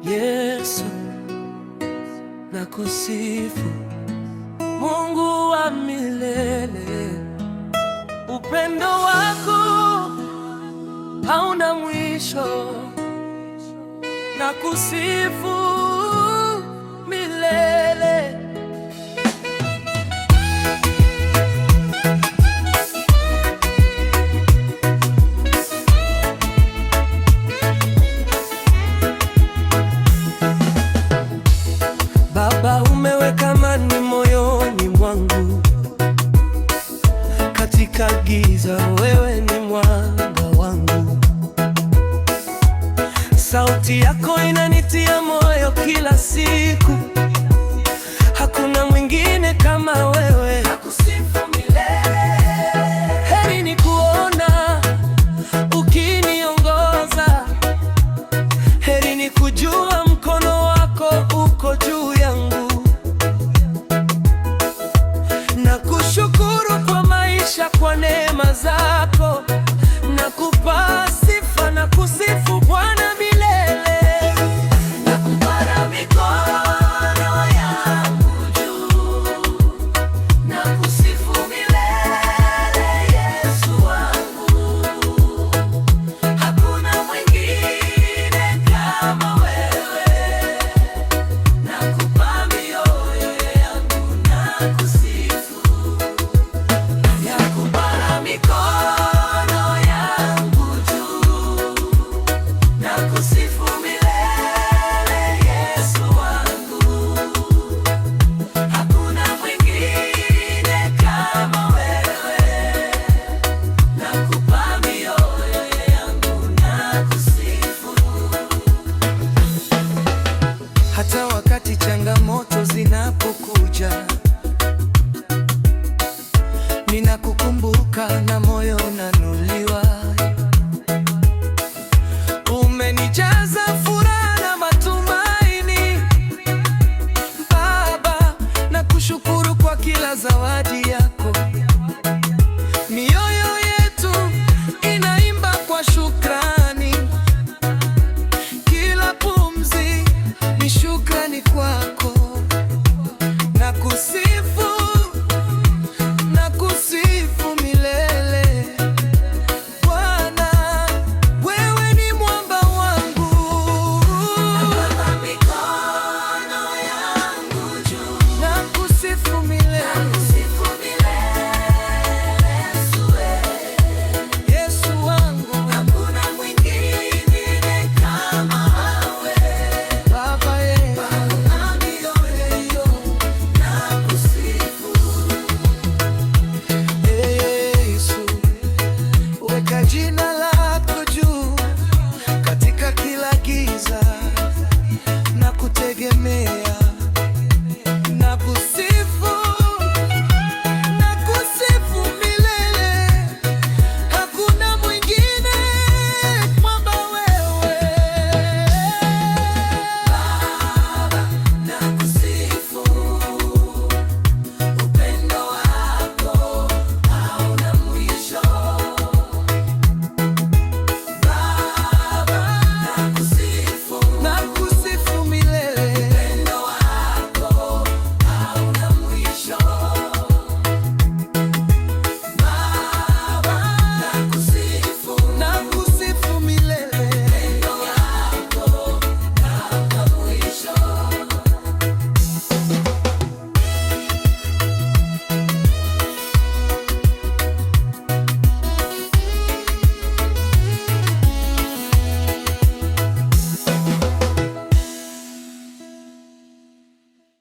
Yesu, nakusifu Mungu wa milele. Upendo wako hauna mwisho, nakusifu milele. Baba, umeweka amani moyoni mwangu, katika giza wewe ni mwanga wangu. Sauti yako inanitia moyo kila siku, hakuna mwingine kama wewe. Nakusifu milele. Heri ni kuona ukiniongoza, heri ni kujua mkono wako uko juu yangu. Nakushukuru kwa maisha, kwa neema zako, nakupa sifa na kusifu Bwana milele. Nakupara mikono yangu juu, nakusifu milele Yesu wangu. Hakuna mwingine kama wewe, nakupa mioyo yangu nakusifu. Nakupara mikono yangu juu, nakusifu